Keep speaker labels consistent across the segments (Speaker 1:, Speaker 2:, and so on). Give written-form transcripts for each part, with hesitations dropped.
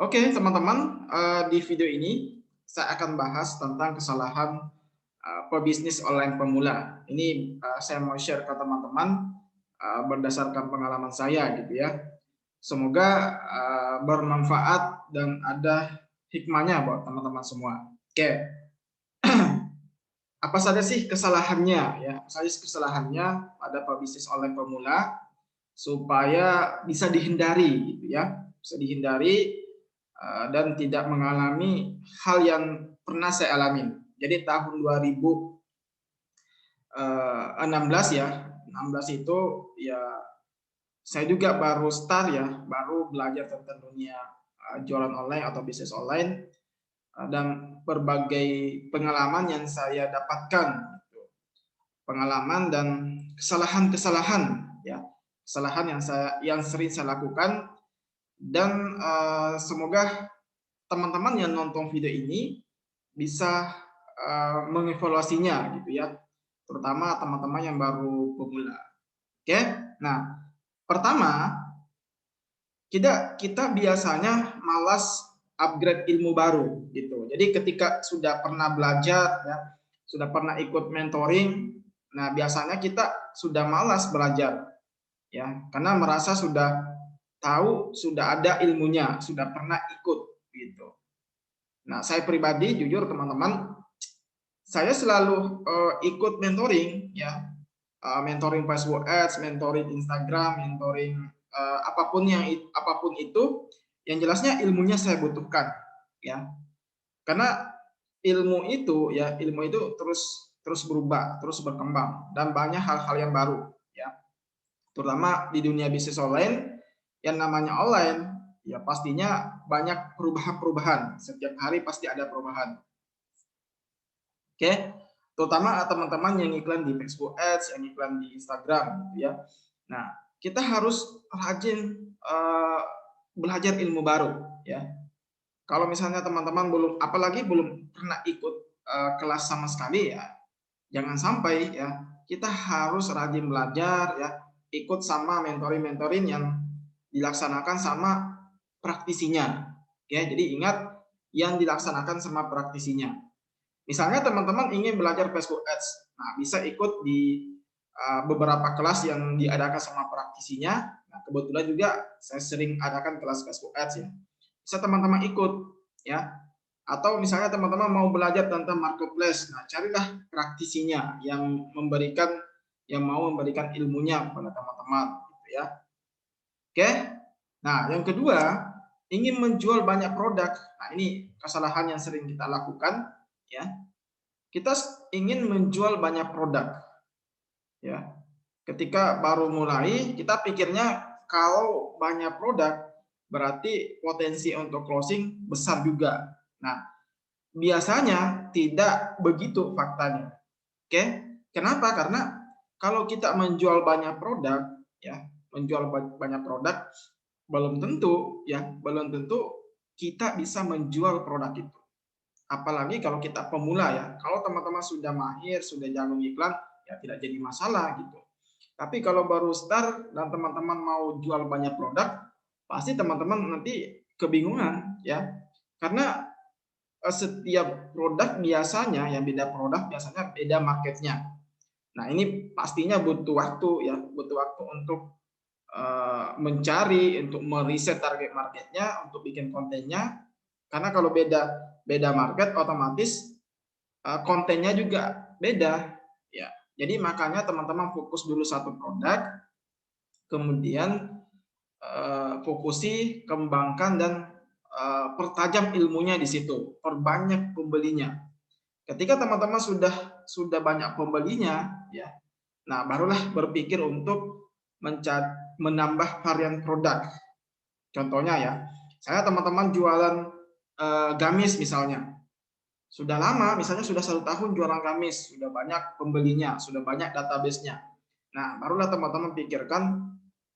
Speaker 1: Oke, teman-teman, di video ini saya akan bahas tentang kesalahan pebisnis online pemula. Ini saya mau share ke teman-teman berdasarkan pengalaman saya gitu ya. Semoga bermanfaat dan ada hikmahnya buat teman-teman semua. Oke, apa saja sih kesalahannya ya? Apa saja sih kesalahannya pada pebisnis online pemula supaya bisa dihindari gitu ya. Bisa dihindari dan tidak mengalami hal yang pernah saya alami. Jadi tahun 2016 ya, 16 itu ya saya juga baru start ya, baru belajar tentang dunia jualan online atau bisnis online dan berbagai pengalaman yang saya dapatkan, gitu. Pengalaman dan kesalahan-kesalahan ya, kesalahan yang sering saya lakukan dan semoga teman-teman yang nonton video ini bisa mengevaluasinya gitu ya, terutama teman-teman yang baru pemula. Oke, nah pertama kita kita biasanya malas upgrade ilmu baru gitu. Jadi ketika sudah pernah belajar ya, sudah pernah ikut mentoring, nah biasanya kita sudah malas belajar ya, karena merasa sudah tahu, sudah ada ilmunya, sudah pernah ikut gitu. Nah, saya pribadi jujur teman-teman, saya selalu ikut mentoring ya, mentoring Facebook Ads, mentoring Instagram, mentoring apapun itu, yang jelasnya ilmunya saya butuhkan ya. Karena ilmu itu terus terus berubah, terus berkembang dan banyak hal-hal yang baru ya. Terutama di dunia bisnis online, yang namanya online ya pastinya banyak perubahan-perubahan. Setiap hari pasti ada perubahan. Oke, terutama teman-teman yang iklan di Facebook Ads, yang iklan di Instagram, gitu ya. Nah, kita harus rajin belajar ilmu baru, ya. Kalau misalnya teman-teman apalagi belum pernah ikut kelas sama sekali, ya, jangan sampai ya kita harus rajin belajar, ya, ikut sama mentoring-mentoring yang dilaksanakan sama praktisinya, ya. Jadi ingat yang dilaksanakan sama praktisinya. Misalnya teman-teman ingin belajar Facebook Ads, nah bisa ikut di beberapa kelas yang diadakan sama praktisinya. Nah, kebetulan juga saya sering adakan kelas Facebook Ads ya. Bisa teman-teman ikut ya. Atau misalnya teman-teman mau belajar tentang marketplace, nah carilah praktisinya yang mau memberikan ilmunya kepada teman-teman gitu ya. Oke. Nah, yang kedua, ingin menjual banyak produk. Nah, ini kesalahan yang sering kita lakukan ya. Kita ingin menjual banyak produk ya. Ketika baru mulai kita pikirnya kalau banyak produk berarti potensi untuk closing besar juga. Nah, biasanya tidak begitu faktanya. Oke? Kenapa? Karena kalau kita menjual banyak produk ya, menjual banyak produk belum tentu kita bisa menjual produk itu. Apalagi kalau kita pemula ya. Kalau teman-teman sudah mahir, sudah jago iklan, ya tidak jadi masalah gitu. Tapi kalau baru start dan teman-teman mau jual banyak produk, pasti teman-teman nanti kebingungan ya. Karena setiap produk biasanya, yang beda produk biasanya beda marketnya. Nah ini pastinya butuh waktu ya, butuh waktu untuk mencari, untuk meriset target marketnya, untuk bikin kontennya. Karena kalau beda beda market, otomatis kontennya juga beda. Ya, jadi makanya teman-teman fokus dulu satu produk, kemudian fokusi, kembangkan dan pertajam ilmunya di situ, perbanyak pembelinya. Ketika teman-teman sudah banyak pembelinya, ya, nah barulah berpikir untuk menambah varian produk. Contohnya ya, saya teman-teman jualan gamis misalnya, sudah lama, misalnya sudah 1 tahun jualan gamis, sudah banyak pembelinya, sudah banyak database-nya. Nah, barulah teman-teman pikirkan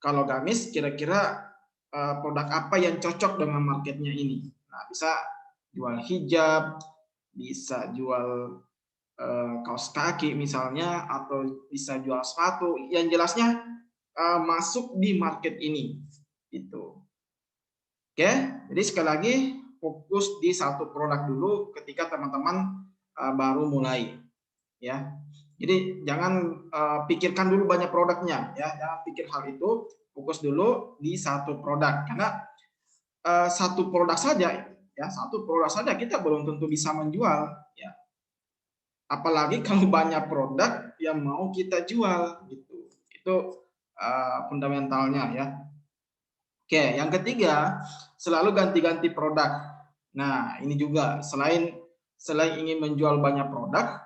Speaker 1: kalau gamis kira-kira produk apa yang cocok dengan marketnya ini. Nah, bisa jual hijab, bisa jual kaos kaki misalnya, atau bisa jual sepatu. Yang jelasnya masuk di market ini, gitu. Oke, jadi sekali lagi fokus di satu produk dulu ketika teman-teman baru mulai, ya. Jadi jangan pikirkan dulu banyak produknya, ya. Jangan pikir hal itu, fokus dulu di satu produk karena satu produk saja, ya, satu produk saja kita belum tentu bisa menjual, ya. Apalagi kalau banyak produk yang mau kita jual, gitu. Itu fundamentalnya, ya. Oke, yang ketiga, selalu ganti-ganti produk. Nah, ini juga selain ingin menjual banyak produk,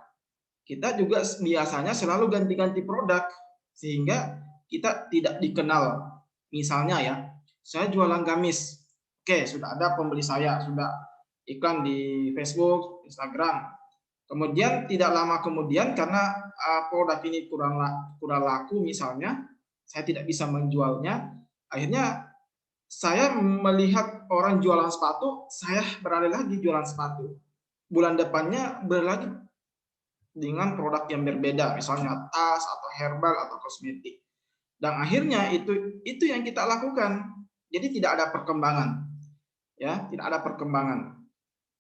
Speaker 1: kita juga biasanya selalu ganti-ganti produk sehingga kita tidak dikenal. Misalnya ya, saya jualan gamis. Oke, sudah ada pembeli saya, sudah iklan di Facebook, Instagram. Kemudian tidak lama kemudian karena produk ini kurang laku misalnya, saya tidak bisa menjualnya, akhirnya saya melihat orang jualan sepatu, saya beralih lagi jualan sepatu. Bulan depannya beralih lagi dengan produk yang berbeda, misalnya tas atau herbal atau kosmetik. Dan akhirnya itu yang kita lakukan. Jadi tidak ada perkembangan. Ya, tidak ada perkembangan.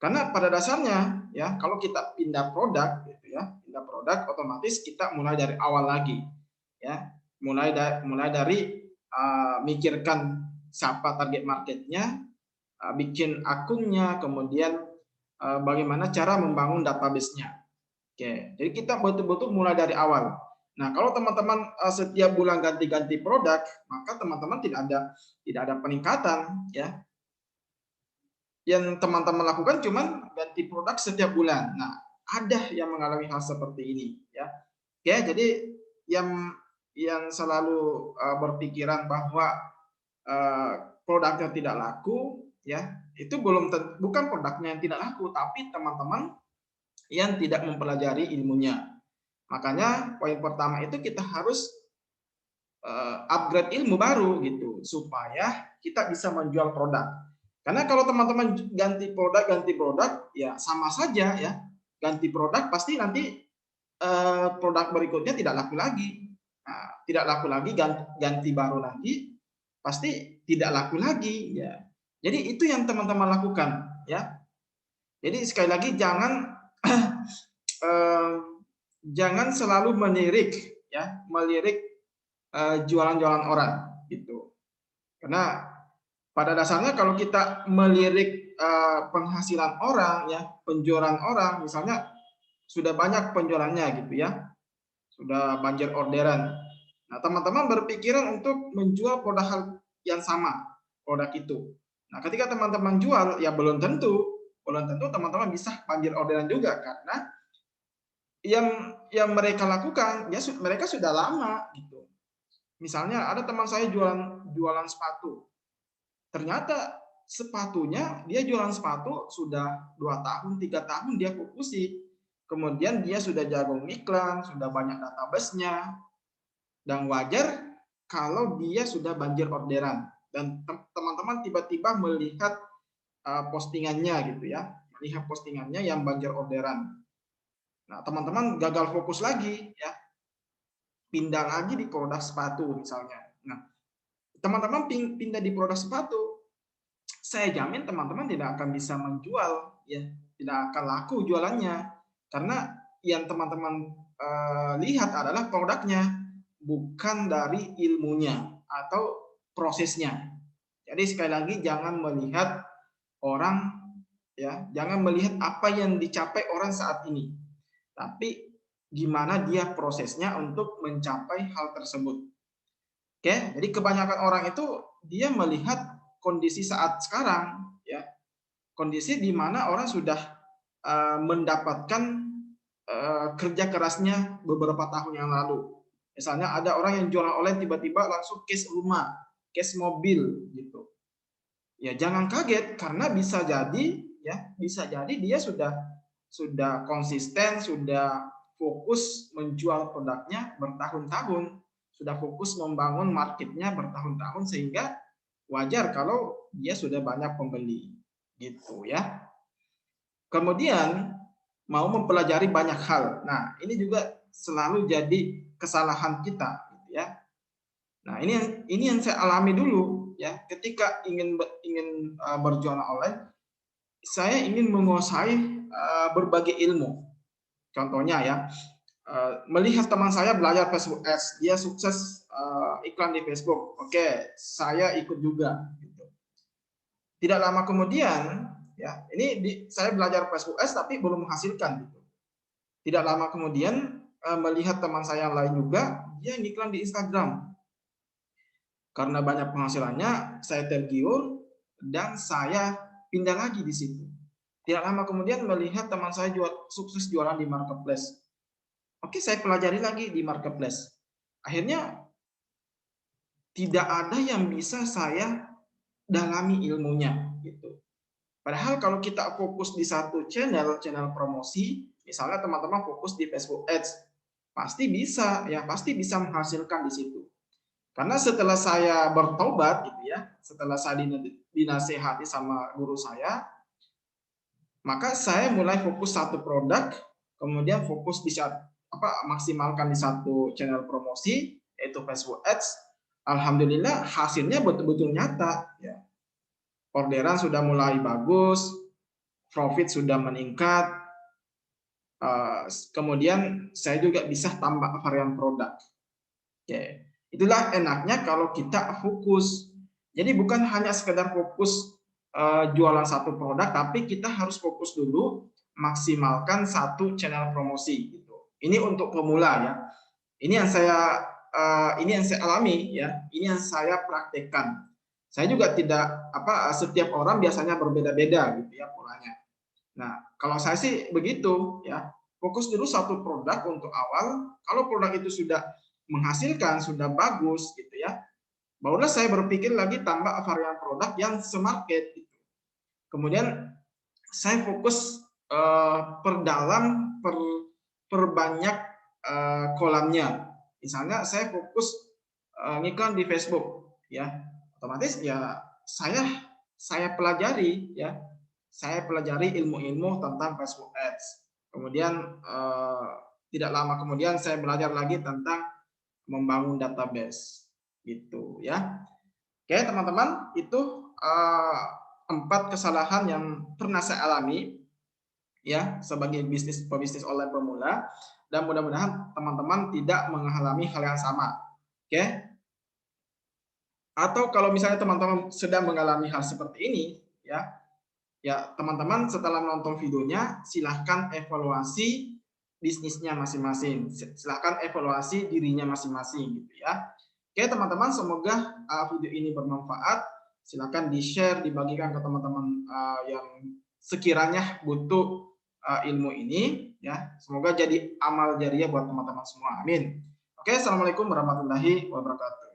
Speaker 1: Karena pada dasarnya ya, kalau kita pindah produk gitu ya, pindah produk otomatis kita mulai dari awal lagi. Ya. Mulai dari mikirkan siapa target marketnya, bikin akunnya, kemudian bagaimana cara membangun database-nya. Oke, jadi kita betul-betul mulai dari awal. Nah, kalau teman-teman setiap bulan ganti-ganti produk, maka teman-teman tidak ada peningkatan, ya. Yang teman-teman lakukan cuman ganti produk setiap bulan. Nah, ada yang mengalami hal seperti ini, ya. Oke, jadi yang selalu berpikiran bahwa produknya tidak laku, ya, itu bukan produknya yang tidak laku, tapi teman-teman yang tidak mempelajari ilmunya. Makanya poin pertama itu kita harus upgrade ilmu baru gitu supaya kita bisa menjual produk. Karena kalau teman-teman ganti produk ya sama saja ya. Ganti produk pasti nanti produk berikutnya tidak laku lagi. Nah, tidak laku lagi, ganti baru lagi pasti tidak laku lagi ya. Jadi itu yang teman-teman lakukan ya. Jadi sekali lagi jangan selalu melirik jualan-jualan orang gitu. Karena pada dasarnya kalau kita melirik penghasilan orang ya, penjualan orang misalnya sudah banyak penjualannya gitu ya. Sudah banjir orderan. Nah, teman-teman berpikiran untuk menjual produk yang sama, produk itu. Nah, ketika teman-teman jual ya belum tentu teman-teman bisa banjir orderan juga karena yang mereka lakukan ya mereka sudah lama gitu. Misalnya ada teman saya jualan sepatu. Ternyata sepatunya dia jualan sepatu sudah 2 tahun, 3 tahun dia fokusi. Kemudian dia sudah jago iklan, sudah banyak database-nya. Dan wajar kalau dia sudah banjir orderan dan teman-teman tiba-tiba melihat postingannya gitu ya. Melihat postingannya yang banjir orderan. Nah, teman-teman gagal fokus lagi ya. Pindah lagi di produk sepatu misalnya. Nah, teman-teman pindah di produk sepatu, saya jamin teman-teman tidak akan bisa menjual ya, tidak akan laku jualannya karena yang teman-teman lihat adalah produknya, bukan dari ilmunya atau prosesnya. Jadi sekali lagi jangan melihat orang ya, jangan melihat apa yang dicapai orang saat ini. Tapi gimana dia prosesnya untuk mencapai hal tersebut. Oke, jadi kebanyakan orang itu dia melihat kondisi saat sekarang ya. Kondisi di mana orang sudah mendapatkan kerja kerasnya beberapa tahun yang lalu. Misalnya ada orang yang jualan online tiba-tiba langsung cash rumah, cash mobil gitu. Ya jangan kaget karena bisa jadi dia sudah konsisten, sudah fokus menjual produknya bertahun-tahun, sudah fokus membangun marketnya bertahun-tahun sehingga wajar kalau dia sudah banyak pembeli gitu ya. Kemudian mau mempelajari banyak hal. Nah, ini juga selalu jadi kesalahan kita gitu ya. Nah, ini yang saya alami dulu dulu ya, ketika ingin berjualan online, saya ingin menguasai berbagai ilmu. Contohnya ya, melihat teman saya belajar Facebook Ads, dia sukses iklan di Facebook. Oke, saya ikut juga. Gitu. Tidak lama kemudian, ya, saya belajar Facebook Ads tapi belum menghasilkan. Gitu. Tidak lama kemudian melihat teman saya yang lain juga, dia iklan di Instagram. Karena banyak penghasilannya, saya tergiur dan saya pindah lagi di situ. Tidak lama kemudian melihat teman saya sukses jualan di marketplace. Oke, saya pelajari lagi di marketplace. Akhirnya tidak ada yang bisa saya dalami ilmunya gitu. Padahal kalau kita fokus di satu channel promosi, misalnya teman-teman fokus di Facebook Ads, pasti bisa ya, pasti bisa menghasilkan di situ. Karena setelah saya bertobat gitu ya, setelah saya dinasehati sama guru saya, maka saya mulai fokus satu produk, kemudian fokus di maksimalkan di satu channel promosi, yaitu Facebook Ads. Alhamdulillah hasilnya betul-betul nyata. Ya. Orderan sudah mulai bagus, profit sudah meningkat, kemudian saya juga bisa tambah varian produk. Oke. Itulah enaknya kalau kita fokus. Jadi bukan hanya sekedar fokus jualan satu produk, tapi kita harus fokus dulu maksimalkan satu channel promosi. Gitu. Ini untuk pemula ya. Ini yang saya alami ya. Ini yang saya praktekkan. Saya juga tidak setiap orang biasanya berbeda-beda gitu ya polanya. Nah kalau saya sih begitu ya. Fokus dulu satu produk untuk awal. Kalau produk itu sudah menghasilkan, sudah bagus gitu ya, barulah saya berpikir lagi tambah varian produk yang semarket gitu. Kemudian saya fokus perbanyak kolamnya. Misalnya saya fokus ngiklan di Facebook ya, otomatis ya saya pelajari ya, saya pelajari ilmu-ilmu tentang Facebook Ads. Kemudian tidak lama kemudian saya belajar lagi tentang membangun database gitu ya. Oke teman-teman, itu 4 kesalahan yang pernah saya alami ya sebagai pebisnis online pemula, dan mudah-mudahan teman-teman tidak mengalami hal yang sama. Oke. Atau kalau misalnya teman-teman sedang mengalami hal seperti ini ya teman-teman setelah menonton videonya silahkan evaluasi bisnisnya masing-masing. Silahkan evaluasi dirinya masing-masing gitu ya. Oke teman-teman, semoga video ini bermanfaat. Silahkan di-share, dibagikan ke teman-teman yang sekiranya butuh ilmu ini ya. Semoga jadi amal jariah buat teman-teman semua. Amin. Oke, assalamualaikum warahmatullahi wabarakatuh.